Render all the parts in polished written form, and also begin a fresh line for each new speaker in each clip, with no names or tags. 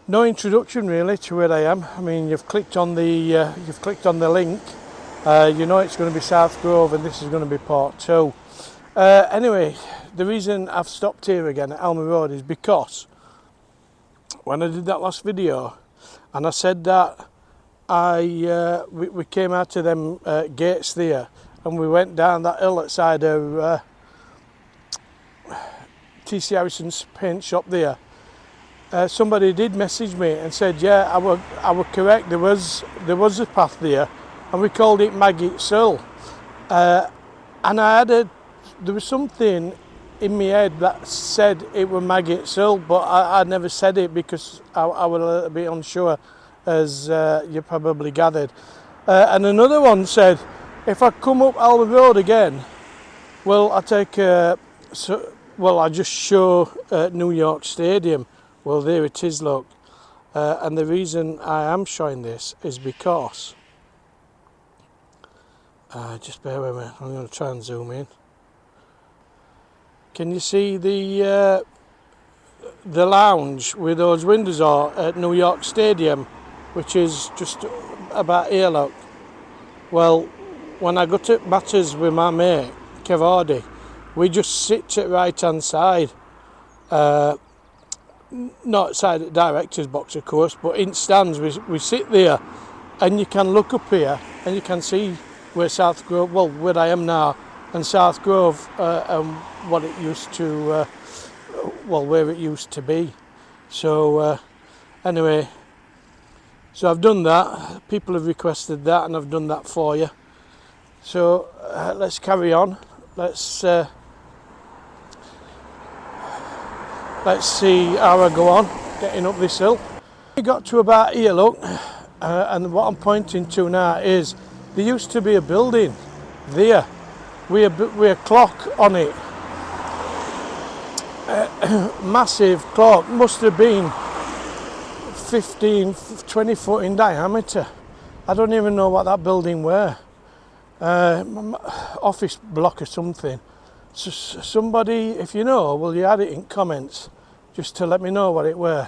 No introduction really to where I am. I mean, you've clicked on the link. You know it's going to be South Grove, and this is going to be part 2. Anyway, the reason I've stopped here again at Elmer Road is because when I did that last video, and I said that we came out to them gates there, and we went down that hill outside of T.C. Harrison's paint shop there. Somebody did message me and said, yeah, I were correct. There was a path there, and we called it Maggot's Hill. And there was something in my head that said it was Maggot's Hill, but I never said it because I was a little bit unsure, as you probably gathered. And another one said, if I come up Elmer Road again, well, I just show New York Stadium. Well, there it is, look. And the reason I am showing this is because, just bear with me, I'm going to try and zoom in. Can you see the lounge where those windows are at New York Stadium, which is just about here, look? Well, when I got to Batters with my mate, Kev Hardy, we just sit at right hand side. Not outside the director's box, of course, but in stands we sit there, and you can look up here and you can see where South Grove, well, where I am now, and South Grove, and what it used to, where it used to be. So anyway, so I've done that. People have requested that, and I've done that for you. So let's carry on. Let's see how I go on getting up this hill. We got to about here, look, and what I'm pointing to now is there used to be a building there with a clock on it. Massive clock, must have been 20 foot in diameter. I don't even know what that building were. Office block or something. So somebody, if you know, will you add it in comments just to let me know what it were.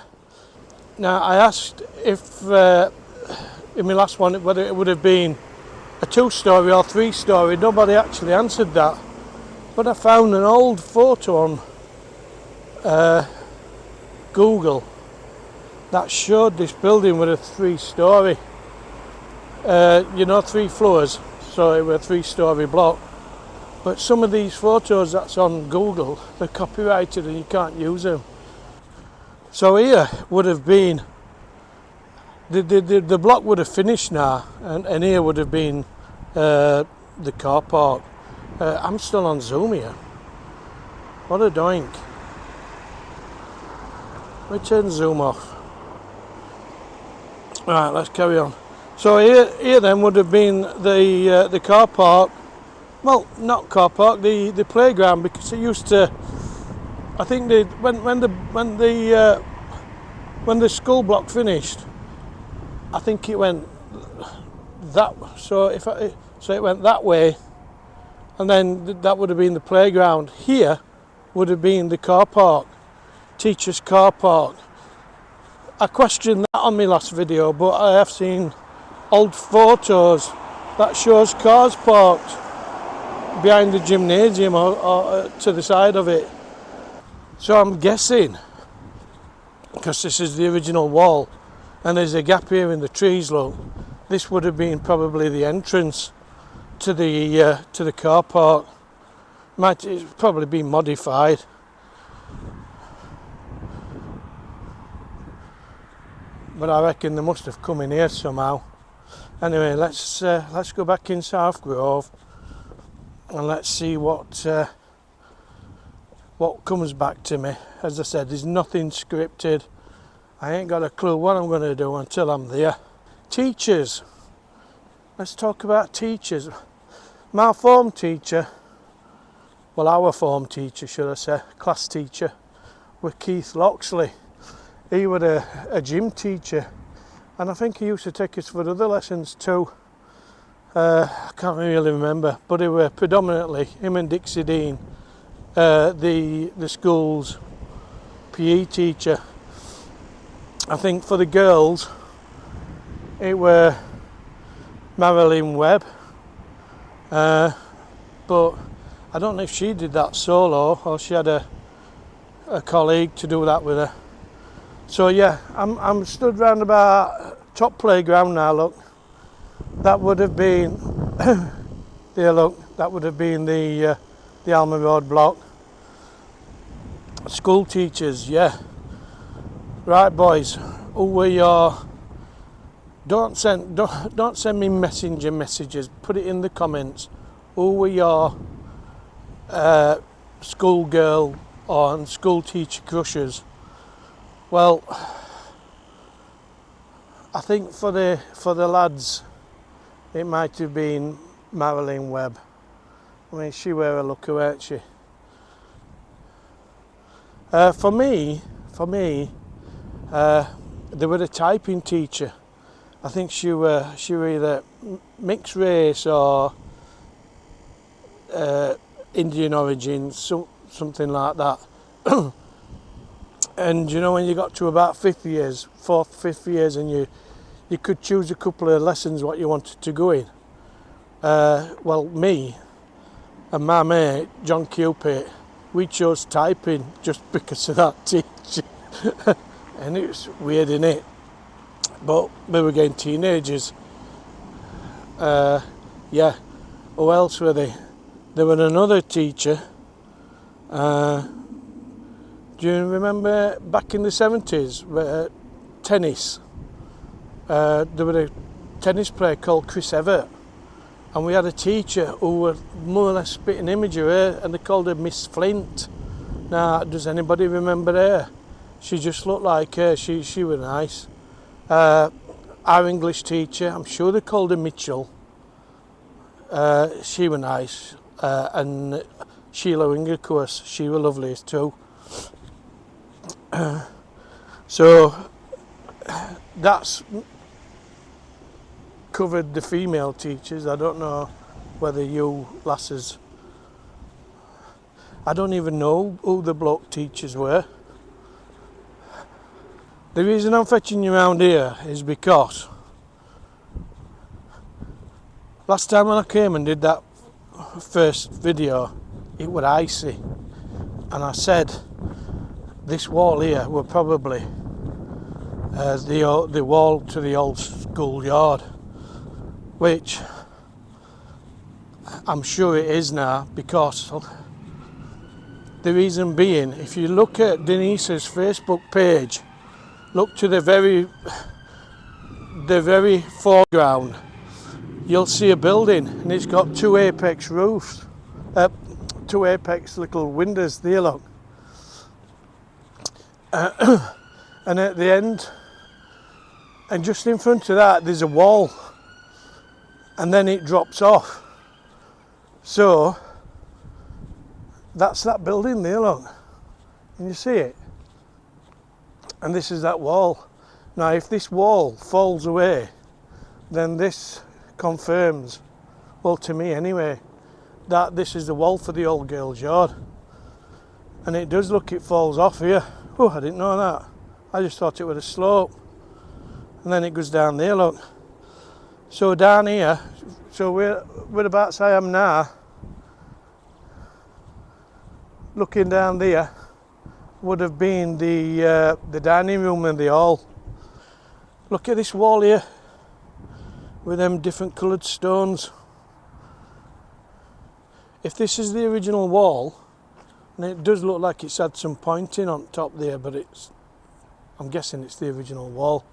Now, I asked if in my last one whether it would have been a 2-story or 3-story. Nobody actually answered that, but I found an old photo on Google that showed this building with a 3-story, 3 floors, so it was a 3-story block. But some of these photos that's on Google, they're copyrighted and you can't use them. So here would have been, the block would have finished now, and here would have been the car park. I'm still on Zoom here. What a doink. We turn Zoom off. Right, let's carry on. So here then would have been the car park. Well, not car park, the playground, because it used to. I think when the school block finished, I think it went that. So it went that way, and then that would have been the playground. Here would have been the car park, teachers' car park. I questioned that on my last video, but I have seen old photos that shows cars parked behind the gymnasium or to the side of it. So I'm guessing, because this is the original wall and there's a gap here in the trees, look, this would have been probably the entrance to the car park. It's probably been modified. But I reckon they must have come in here somehow. Anyway, let's go back in South Grove and let's see what comes back to me. As I said, there's nothing scripted. I ain't got a clue what I'm going to do until I'm there. Teachers. Let's talk about teachers. My form teacher, well, our form teacher, should I say, class teacher, was Keith Loxley. He was a gym teacher, and I think he used to take us for other lessons too. I can't really remember, but it were predominantly him and Dixie Dean, the school's PE teacher. I think for the girls it were Marilyn Webb, but I don't know if she did that solo or she had a colleague to do that with her. So yeah, I'm stood round about top playground now. Look, that would have been there. Look, that would have been the Alma Road block. School teachers, yeah. Right, boys, who were your? Don't send me messenger messages. Put it in the comments. Who were your schoolgirl or school teacher crushes? Well, I think for the lads, it might have been Marilyn Webb. I mean, she were a looker, weren't she? For me, there were a typing teacher. I think she were either mixed race or Indian origin, something like that. And you know, when you got to about fourth, fifth years, and you could choose a couple of lessons what you wanted to go in. Well, me and my mate John Cupid, we chose typing just because of that teacher. And it was weird, innit? But we were getting teenagers. Yeah. Who else were they? There was another teacher. Do you remember back in the 70s, tennis? There was a tennis player called Chris Evert, and we had a teacher who was more or less spitting image of her, and they called her Miss Flint. Now, does anybody remember her? She just looked like her. She was nice. Our English teacher, I'm sure they called her Mitchell. She was nice. And Sheila Winger, of course, she was lovely too. So that's covered the female teachers. I don't know whether you lasses, I don't even know who the bloke teachers were. The reason I'm fetching you around here is because last time when I came and did that first video, it was icy, and I said this wall here were probably the wall to the old schoolyard, which I'm sure it is now, because the reason being, if you look at Denise's Facebook page, look to the very foreground, you'll see a building, and it's got two apex roofs, two apex little windows there, look. And at the end, and just in front of that, there's a wall, and then it drops off. So that's that building there, look. Can you see it? And this is that wall. Now, if this wall falls away, then this confirms, well, to me anyway, that this is the wall for the old girls' yard. And it does look, it falls off here. Oh, I didn't know that. I just thought it was a slope. And then it goes down there, look. So down here, so whereabouts I am now, looking down there, would have been the dining room and the hall. Look at this wall here, with them different coloured stones. If this is the original wall, and it does look like it's had some pointing on top there, but I'm guessing it's the original wall.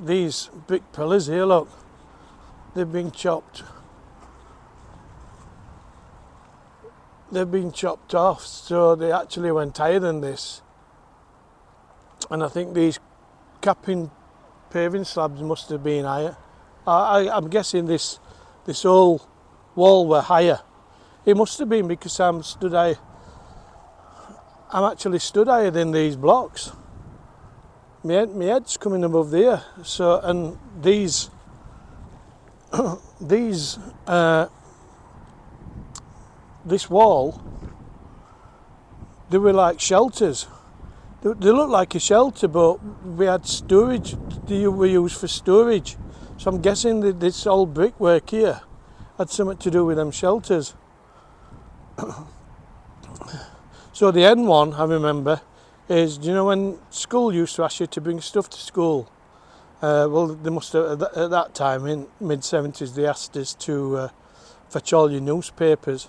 These brick pillars here, look, they've been chopped. They've been chopped off, so they actually went higher than this. And I think these capping paving slabs must have been higher. I'm guessing this whole wall were higher. It must have been, because I'm actually stood higher than these blocks. My head's coming above there. So, and these this wall, they were like shelters. They look like a shelter, but we had storage. They were used for storage. So I'm guessing that this old brickwork here had something to do with them shelters. So the end one, I remember, is, do you know when school used to ask you to bring stuff to school? Well, they must have, at that time, in mid-70s, they asked us to fetch all your newspapers.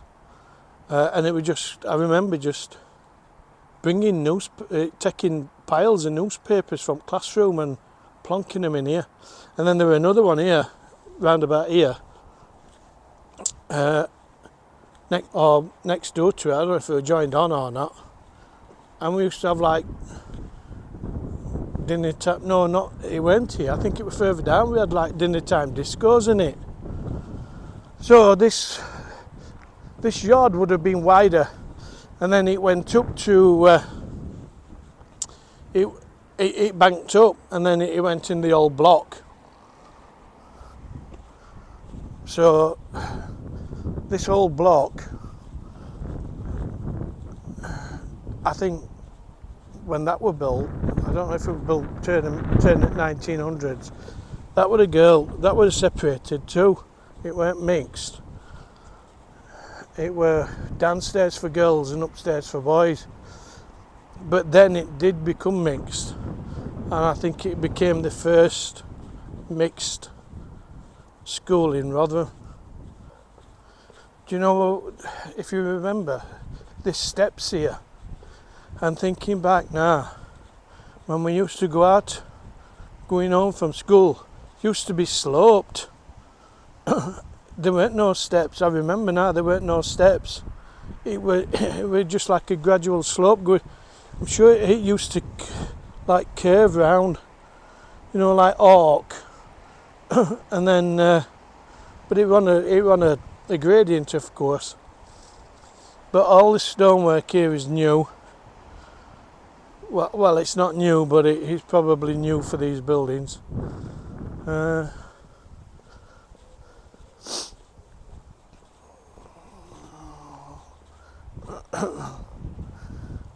And it was just, I remember just bringing taking piles of newspapers from classroom and plonking them in here. And then there were another one here, round about here, next door to it. I don't know if it were joined on or not. And we used to have like dinner time. No, not it weren't here. I think it was further down. We had like dinner time discos in it. So this yard would have been wider, and then it went up to it banked up, and then it went in the old block. So this old block, I think when that were built, I don't know if it was built turning at 1900s, that was separated too. It weren't mixed. It were downstairs for girls and upstairs for boys. But then it did become mixed, and I think it became the first mixed school in Rotherham. Do you know, if you remember, this steps here, and thinking back now, when we used to go out, going home from school, it used to be sloped. There weren't no steps. I remember now, there weren't no steps. It were just like a gradual slope going. I'm sure it used to like curve round, you know, like arc, and then, but it ran a gradient, of course. But all this stonework here is new. Well, it's not new, but it's probably new for these buildings.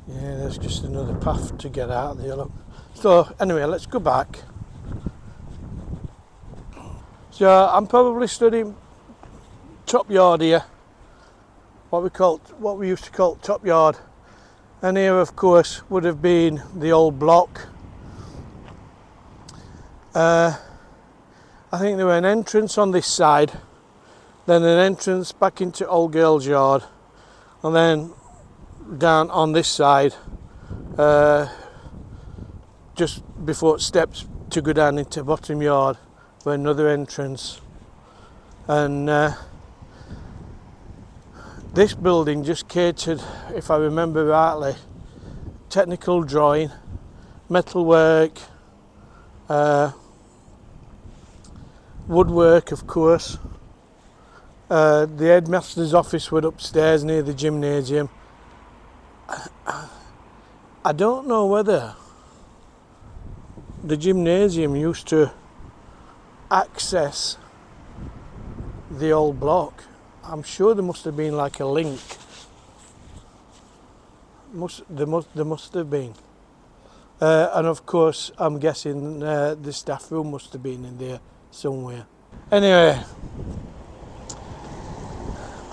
Yeah, there's just another path to get out there, look. So anyway, let's go back. So I'm probably studying top yard here, what we used to call top yard, and here of course would have been the old block. I think there were an entrance on this side, then an entrance back into old girls' yard, and then down on this side, just before it steps to go down into bottom yard, for another entrance. And this building just catered, if I remember rightly, technical drawing, metalwork, woodwork, of course. The headmaster's office was upstairs near the gymnasium. I don't know whether the gymnasium used to access the old block. I'm sure there must have been like a link. There must have been. And of course, I'm guessing the staff room must have been in there somewhere. Anyway,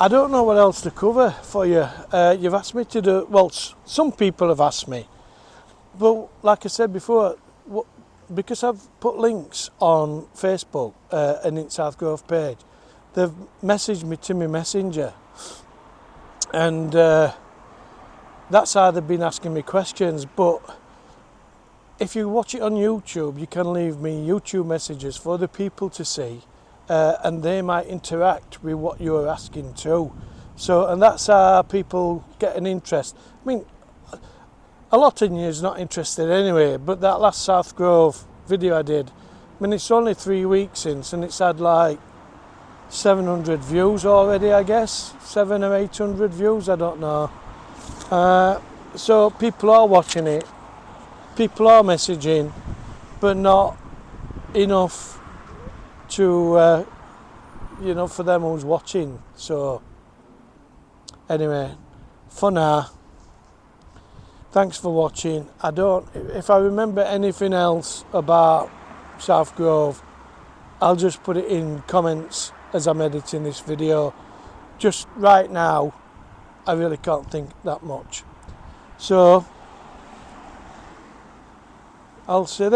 I don't know what else to cover for you. You've asked me to do, well, some people have asked me, but like I said before, because I've put links on Facebook and in South Grove page, they've messaged me to my messenger, and that's how they've been asking me questions. But if you watch it on YouTube, you can leave me YouTube messages for the people to see, and they might interact with what you're asking too. So, and that's how people get an interest. I mean, a lot of you is not interested anyway, but that last South Grove video I did, I mean, it's only 3 weeks since, and it's had like 700 views already, I guess, 700 or 800 views, I don't know. So people are watching it, people are messaging, but not enough to, you know, for them who's watching. So anyway, for now, Thanks for watching. If I remember anything else about South Grove, I'll just put it in comments as I'm editing this video. Just right now, I really can't think that much. So, I'll say